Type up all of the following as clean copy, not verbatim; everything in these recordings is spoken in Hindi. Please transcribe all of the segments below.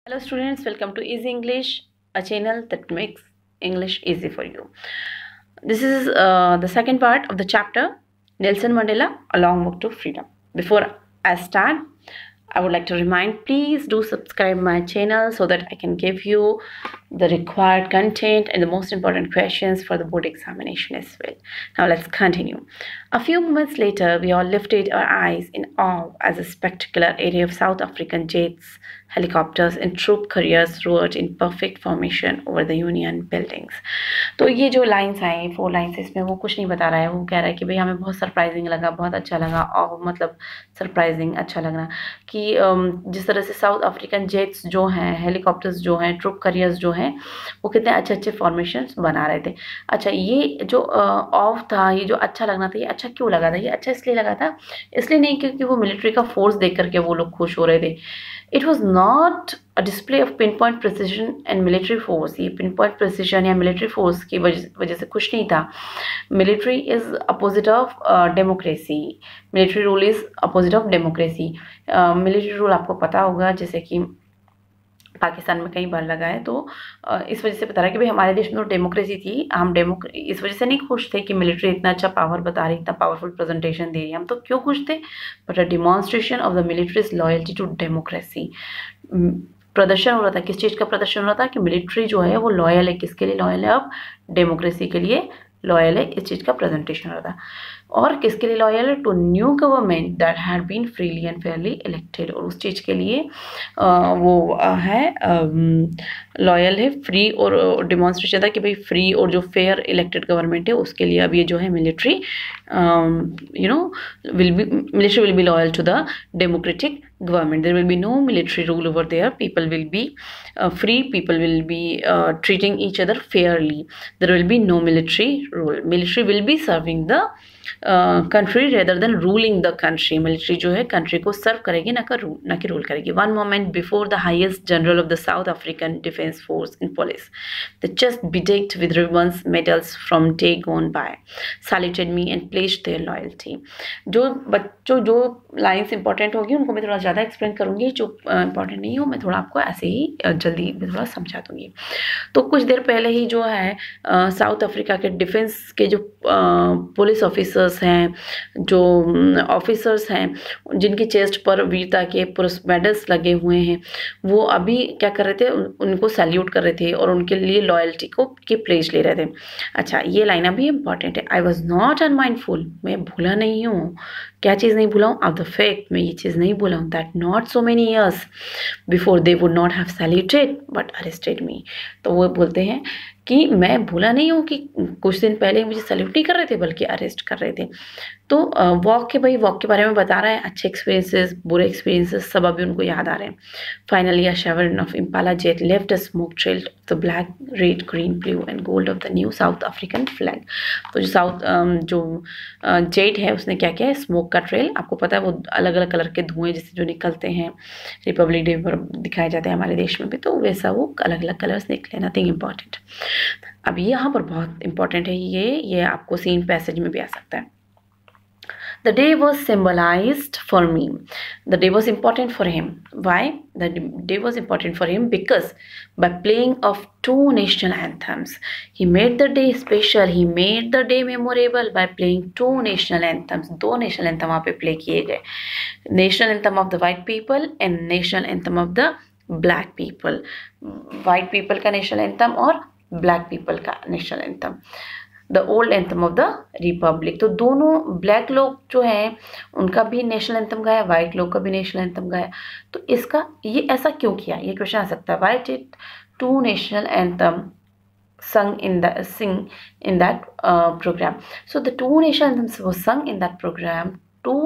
Hello students, welcome to Easy English, a channel that makes English easy for you. This is the second part of the chapter, Nelson Mandela, A Long Walk to Freedom. Before I start, I would like to remind, please do subscribe my channel so that I can give you the required content and the most important questions for the board examination as well. Now let's continue. A few moments later, we all lifted our eyes in awe as a spectacular array of South African jets, helicopters and troop carriers roared in perfect formation over the Union buildings. तो ये जो लाइन्स आई 4 लाइन्स इसमें वो कुछ नहीं बता रहा है, वो कह रहा है कि भाई हमें बहुत सरप्राइजिंग लगा, बहुत अच्छा लगा, और मतलब सरप्राइजिंग अच्छा लगना कि जिस तरह से साउथ अफ्रीकन जेट्स जो हैं, हेलीकॉप्टर्स जो हैं, ट्रूप करियर्स जो हैं, वो कितने अच्छे अच्छे फॉर्मेशंस बना रहे थे। अच्छा, ये जो ऑफ था, ये जो अच्छा लगना था, ये अच्छा क्यों लगा था? ये अच्छा इसलिए लगा था, इसलिए नहीं क्योंकि वो मिलिट्री का फोर्स देख करके वो लोग खुश हो रहे थे। It was not a display of pin point precision and military force. ये पिन पॉइंट प्रिसीजन या मिलिट्री फोर्स की वजह से खुश नहीं था। Military is opposite of democracy. Military rule is opposite of democracy. Military rule आपको पता होगा, जैसे कि पाकिस्तान में कई बार लगा है, तो इस वजह से बता रहा है कि भाई हमारे देश में तो डेमोक्रेसी थी, हम इस वजह से नहीं खुश थे कि मिलिट्री इतना अच्छा पावर बता रही, इतना पावरफुल प्रेजेंटेशन दे रही है। हम तो क्यों खुश थे? But a demonstration of the military's loyalty to democracy. प्रदर्शन हो रहा था, किस चीज़ का प्रदर्शन हो रहा था? कि मिलिट्री जो है वो लॉयल है, किसके लिए लॉयल है? अब डेमोक्रेसी के लिए लॉयल है, इस चीज़ का प्रेजेंटेशन हो रहा था। और किसके लिए लॉयल है? To new government that had been freely and fairly elected. और उस चीज़ के लिए वो है लॉयल है, फ्री, और डिमॉन्स्ट्रेशन था कि भाई फ्री और जो फेयर इलेक्टेड गवर्नमेंट है उसके लिए अब ये जो है military military will be loyal to the democratic government. There will be no military rule over there. People will be free. People will be treating each other fairly. There will be no military rule. Military will be serving the country rather than ruling the country. Military जो है country को serve करेगी, ना कि rule करेगी. One moment before the highest general of the South African Defence Force and Police, the chest bedecked with ribbons, medals from day gone by, saluted me and pledged their loyalty. जो बच्चों जो लाइन्स इंपॉर्टेंट होगी उनको मैं थोड़ा ज़्यादा एक्सप्लेन करूँगी, जो इंपॉर्टेंट नहीं हो मैं थोड़ा आपको ऐसे ही जल्दी में थोड़ा समझा दूँगी। तो कुछ देर पहले ही जो है साउथ अफ्रीका के डिफेंस के जो पुलिस ऑफिसर्स हैं, जो ऑफिसर्स हैं, जिनकी चेस्ट पर वीरता के पुरुष मेडल्स लगे हुए हैं, वो अभी क्या कर रहे थे? उनको सैल्यूट कर रहे थे और उनके लिए लॉयल्टी की प्लेज ले रहे थे। अच्छा, ये लाइन अभी इंपॉर्टेंट है। आई वॉज नॉट अनमाइंडफुल, मैं भूला नहीं हूँ। क्या चीज़ नहीं भूला हूँ? ऑफ द फैक्ट, मैं ये चीज़ नहीं भूला हूँ, that not so many years before they would not have saluted but arrested me. तो वो बोलते हैं कि मैं भूला नहीं हूँ कि कुछ दिन पहले मुझे सैल्यूट नहीं कर रहे थे बल्कि अरेस्ट कर रहे थे। तो वॉक के बारे में बता रहा है, अच्छे एक्सपीरियंसेस, बुरे एक्सपीरियंसेस सब अभी उनको याद आ रहे हैं। Finally a शेवरन of Impala jet left a smoke trail of the black, red, green, blue and gold of the new south African flag. तो जो जेट है उसने क्या किया है? स्मोक का ट्रेल, आपको पता है वो अलग अलग कलर के धुएं जैसे जो निकलते हैं, रिपब्लिक डे पर दिखाए जाते हैं हमारे देश में भी, तो वैसा वो अलग अलग कलर्स निकले। Nothing important. अब यहाँ पर बहुत इंपॉर्टेंट है, ये आपको सीन पैसेज में भी आ सकता है। The day was symbolized for me. The day was important for him. Why? The day was important for him because by playing of 2 national anthems, he made the day special. He made the day memorable by playing 2 national anthems. 2 national anthem वहाँ पे play किए गए. National anthem of the white people and national anthem of the black people. White people का national anthem और black people का national anthem. The old anthem of the Republic. तो दोनों ब्लैक लोग जो हैं उनका भी नेशनल एंथम गाया, वाइट लोग का भी नेशनल एंथम गाया। तो इसका ये ऐसा क्यों किया? ये क्वेश्चन आ सकता है। Why did 2 national anthem sung in that program? So the 2 national anthems were sung in that program to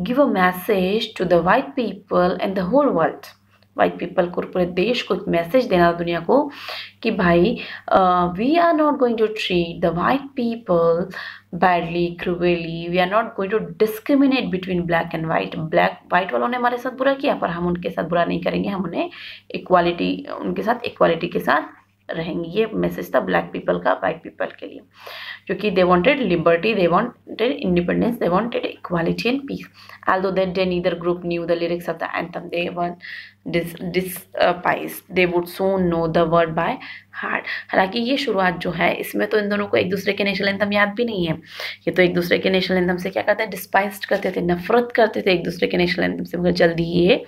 give a message to the white people and the whole world. White people को, पूरे देश को एक मैसेज देना, दुनिया को, कि भाई we are not going to treat the white people badly, cruelly. We are not going to discriminate between black and white. White वालों ने हमारे साथ बुरा किया पर हम उनके साथ बुरा नहीं करेंगे, हम उन्हें उनके साथ इक्वालिटी के साथ रहेंगे। ये मैसेज था ब्लैक पीपल का वाइट पीपल के लिए, क्योंकि they wanted liberty, they wanted independence, they wanted equality and peace. Although that day neither group knew the lyrics of the anthem, despise. They would soon know the word by heart. हालांकि ये शुरुआत जो है इसमें तो इन दोनों को एक दूसरे के नेशनल एंथम याद भी नहीं है. ये तो एक दूसरे के नेशनल एंथम से क्या करते हैं, डिस्पाइज करते थे, नफरत करते थे एक दूसरे के नेशनल एंथम से, मगर जल्दी ये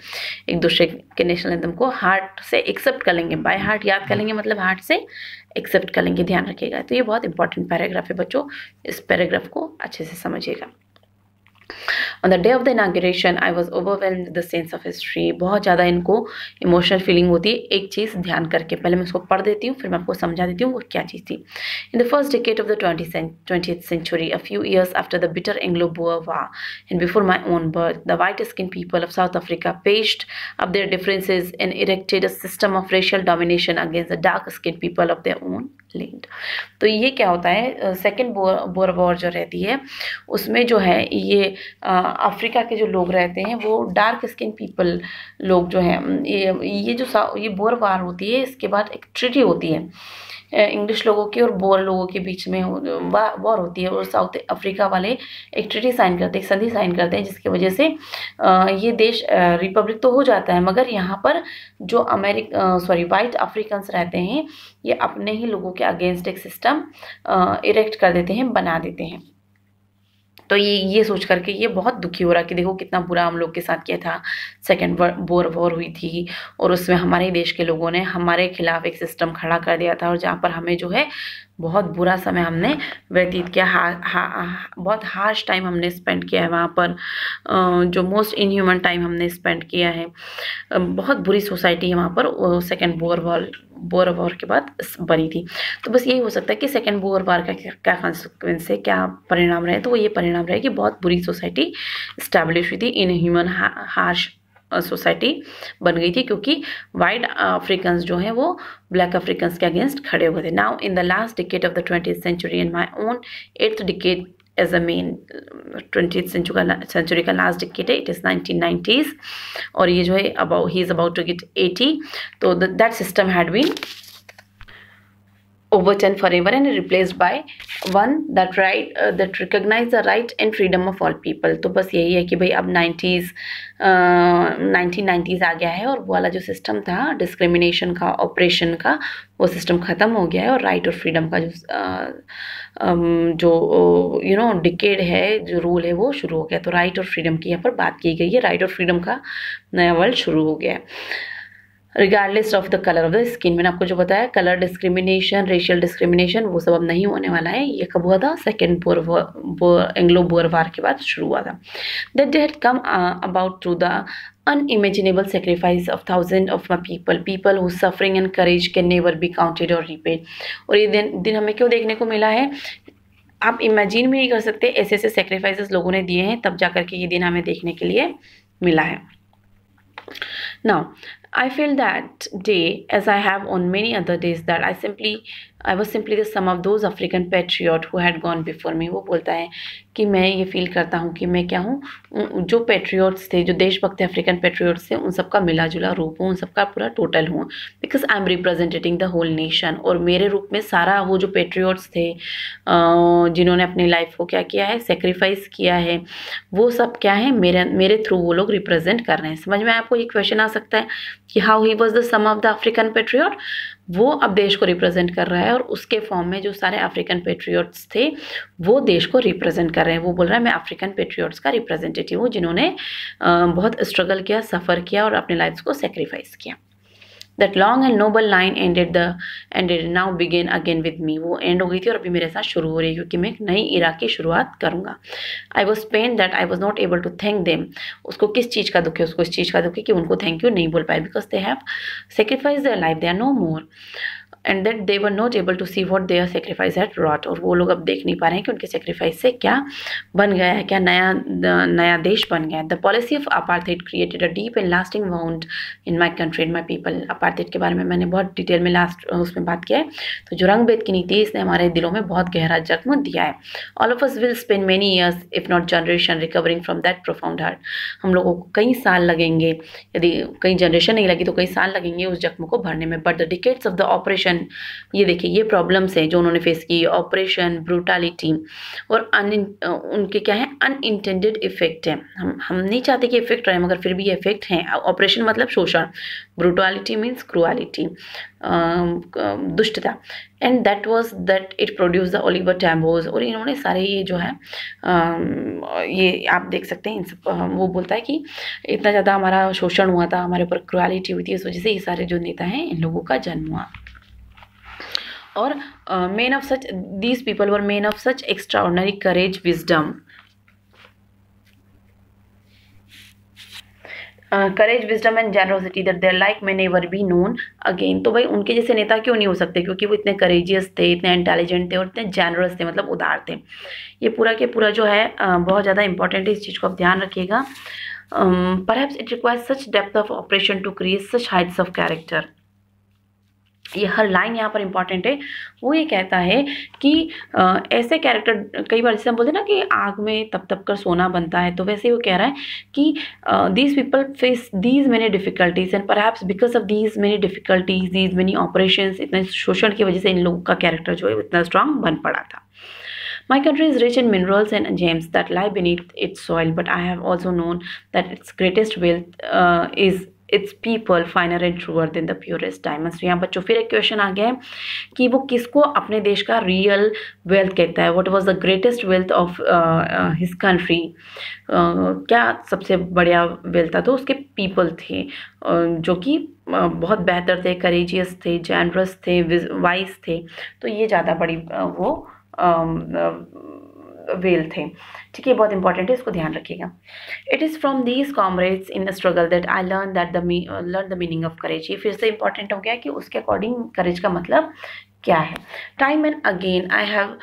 एक दूसरे के नेशनल एंथम को हार्ट से एक्सेप्ट कर लेंगे. बाय हार्ट याद कर लेंगे मतलब हार्ट से एक्सेप्ट कर लेंगे. ध्यान रखिएगा. तो ये बहुत इंपॉर्टेंट पैराग्राफ है बच्चों, इस पैराग्राफ को अच्छे से समझिएगा. On the day of the inauguration, I was overwhelmed with the sense of history. बहुत ज़्यादा इनको इमोशनल फीलिंग होती है. एक चीज़ ध्यान करके पहले मैं उसको पढ़ देती हूँ, फिर मैं आपको समझा देती हूँ वो क्या चीज़ थी. In the first decade of the 20th century, a few years after the bitter Anglo-Boer War, and before my own birth, the white-skinned people of South Africa patched up their differences and erected a system of racial domination against the dark-skinned people of their own land. तो ये क्या होता है, सेकेंड बोर वॉर जो रहती है उसमें जो है ये अफ्रीका के जो लोग रहते हैं वो डार्क स्किन पीपल लोग जो हैं, ये बोर वार होती है. इसके बाद एक ट्रीटी होती है इंग्लिश लोगों की और बोर लोगों के बीच में वॉर होती है, और साउथ अफ्रीका वाले एक ट्रीटी साइन करते हैं, एक संधि साइन करते हैं, जिसकी वजह से ये देश रिपब्लिक तो हो जाता है, मगर यहाँ पर जो वाइट अफ्रीकन्स रहते हैं ये अपने ही लोगों के अगेंस्ट एक सिस्टम इरेक्ट कर देते हैं, बना देते हैं. तो ये सोच करके ये बहुत दुखी हो रहा कि देखो कितना बुरा हम लोग के साथ किया था. सेकेंड बोर वॉर हुई थी और उसमें हमारे देश के लोगों ने हमारे खिलाफ एक सिस्टम खड़ा कर दिया था, और जहाँ पर हमें जो है बहुत बुरा समय हमने व्यतीत किया. बहुत हार्श टाइम हमने स्पेंड किया है वहाँ पर, जो मोस्ट इनह्यूमन टाइम हमने स्पेंड किया है. बहुत बुरी सोसाइटी है वहाँ पर. सेकेंड बोर वॉर के बाद बनी थी. तो बस यही हो सकता है कि सेकेंड बोर वॉर का क्या कॉन्सिक्वेंस है, क्या परिणाम रहे. तो वो ये परिणाम रहे कि बहुत बुरी सोसाइटी इस्टेब्लिश हुई थी, इनह्यूमन हार्श सोसाइटी बन गई थी, क्योंकि वाइट अफ्रीकन्स जो हैं वो ब्लैक अफ्रीकन्स के अगेंस्ट खड़े हुए थे. Now in the last decade of the 20th century and my own 8th decade as a man 20th century का लास्ट डिकेड है, इट इज़ 1990s, और ये जो है he is about to get 80. तो that system had been overturned forever and replaced by one that recognize the right and freedom of all people. तो बस यही है कि भाई अब 1990s आ गया है, और वो वाला जो सिस्टम था डिस्क्रिमिनेशन का, ऑपरेशन का, वो सिस्टम ख़त्म हो गया है, और राइट और फ्रीडम का जो डिकेड है, जो रूल है वो शुरू हो गया. तो राइट और फ्रीडम की यहाँ पर बात की गई है. राइट और फ्रीडम का नया वर्ल्ड शुरू हो गया है. Regardless of the colour of the skin, मैंने आपको जो बताया कलर डिस्क्रिमिनेशन, रेशियल डिस्क्रिमिनेशन, वो सब अब नहीं होने वाला है. ये कब हुआ था, सेकेंड एंग्लो बोर वार के बाद शुरू हुआ था. That they had come about through the unimaginable sacrifice of thousands of my people whose suffering and courage can never be counted or repaid. और ये दिन हमें क्यों देखने को मिला है, आप इमेजिन भी नहीं कर सकते ऐसे ऐसे सेक्रीफाइसेस लोगों ने दिए हैं, तब जाकर के ये दिन हमें देखने के लिए मिला है. Now, I feel that day, as I have on many other days, that I was simply the sum of those African patriots who had gone before me. वो बोलता है कि मैं ये फील करता हूँ कि मैं क्या हूँ, जो पेट्रियोट्स थे, जो देशभक्त अफ्रीकन पेट्रियोट्स थे, उन सबका मिला जुला रूप हूँ, उन सबका पूरा टोटल हूँ. Because I am representing the whole nation. और मेरे रूप में सारा वो जो पेट्रियोट्स थे जिन्होंने अपनी लाइफ को क्या किया है, सेक्रीफाइस किया है, वो सब क्या है, मेरे थ्रू वो लोग रिप्रेजेंट कर रहे हैं. समझ में आपको ये क्वेश्चन आ सकता है कि how he was the sum of the African patriot. वो अब देश को रिप्रेजेंट कर रहा है, और उसके फॉर्म में जो सारे अफ्रीकन पेट्रियोट्स थे वो देश को रिप्रेजेंट कर रहे हैं. वो बोल रहा है मैं अफ्रीकन पेट्रियोट्स का रिप्रेजेंटेटिव हूँ, जिन्होंने बहुत स्ट्रगल किया, सफ़र किया और अपने लाइफ्स को सेक्रीफाइस किया. That long and noble line ended now begin again with me. वो एंड हो गई थी और अभी मेरे साथ शुरू हो रही है, क्योंकि मैं एक नई इरा की शुरुआत करूँगा. I was pained that I was not able to thank them. उसको किस चीज़ का दुख है, उसको इस चीज़ का दुख है कि उनको थैंक यू नहीं बोल पाए, because they have sacrificed their life, they are no more. And that they were not able to see what their sacrifice had wrought. और वो लोग अब देख नहीं पा रहे हैं कि उनके सेक्रीफाइस से क्या बन गया है, क्या नया देश बन गया है. The policy of apartheid created a deep and lasting wound in my country and my people. Apartheid के बारे में मैंने बहुत डिटेल में लास्ट उसमें बात किया है. तो जो रंग भेद की नीति है, इसने हमारे दिलों में बहुत गहरा जख्म दिया है. All of us will spend many years if not generation recovering from that profound hurt. हम लोगों को कई साल लगेंगे, यदि कई जनरेशन नहीं लगी तो कई साल लगेंगे उस जख्म को भरने में. But the decades of the operation operation, ये देखिए ये प्रॉब्लम्स हैं जो उन्होंने फेस की, ऑपरेशन, ब्रूटलिटी और उनके क्या है अनइंटेंडेड इफेक्ट है। हम नहीं चाहते कि इफेक्ट रहे मगर फिर भी ये इफेक्ट हैं। ऑपरेशन मतलब शोषण, ब्रूटलिटी मीन्स क्रूअलिटी, दुष्टता, and that it produce the Oliver tambos. और इन्होंने सारे ये जो है ये आप देख सकते हैं वो बोलता है कि इतना ज़्यादा हमारा शोषण हुआ था, हमारे ऊपर क्रूअलिटी हुई थी, इस वजह से ये सारे जो नेता हैं इन लोगों का जन्म हुआ। और men of such, these people were men of such extraordinary courage, wisdom, courage, wisdom and generosity that their like may never be known again। तो भाई उनके जैसे नेता क्यों नहीं हो सकते? क्योंकि वो इतने करेजियस थे, इतने इंटेलिजेंट थे और इतने जेनरस थे, मतलब उदार थे। ये पूरा के पूरा जो है बहुत ज़्यादा इंपॉर्टेंट है, इस चीज़ को आप ध्यान रखिएगा। Perhaps it requires such depth of operation to create such heights of character. ये हर लाइन यहाँ पर इंपॉर्टेंट है। वो ये कहता है कि ऐसे कैरेक्टर, कई बार जैसे हम बोलते हैं ना कि आग में तप तप कर सोना बनता है, तो वैसे ही वो कह रहा है कि these people face these many difficulties and perhaps because of these many difficulties, these many operations, इतने शोषण की वजह से इन लोगों का कैरेक्टर जो है इतना स्ट्रांग बन पड़ा था। My country is rich in minerals and gems that lie beneath its soil, but I have also known that its greatest wealth is its people, finer and truer than the purest diamonds। तो यहाँ बच्चों फिर एक क्वेश्चन आ गया है कि वो किसको अपने देश का रियल वेल्थ कहता है। What was the greatest wealth of his country? क्या सबसे बढ़िया वेल्थ था? तो उसके पीपल थे जो कि बहुत बेहतर थे, करेजियस थे, जेनरस थे, वाइज थे। तो ये ज़्यादा बड़ी वो वेल थे। ठीक है, बहुत इंपॉर्टेंट है, इसको ध्यान रखिएगा। It is from these comrades in struggle that I learn the meaning of courage. ये फिर से इंपॉर्टेंट हो गया कि उसके अकॉर्डिंग करेज का मतलब क्या है। Time and again I have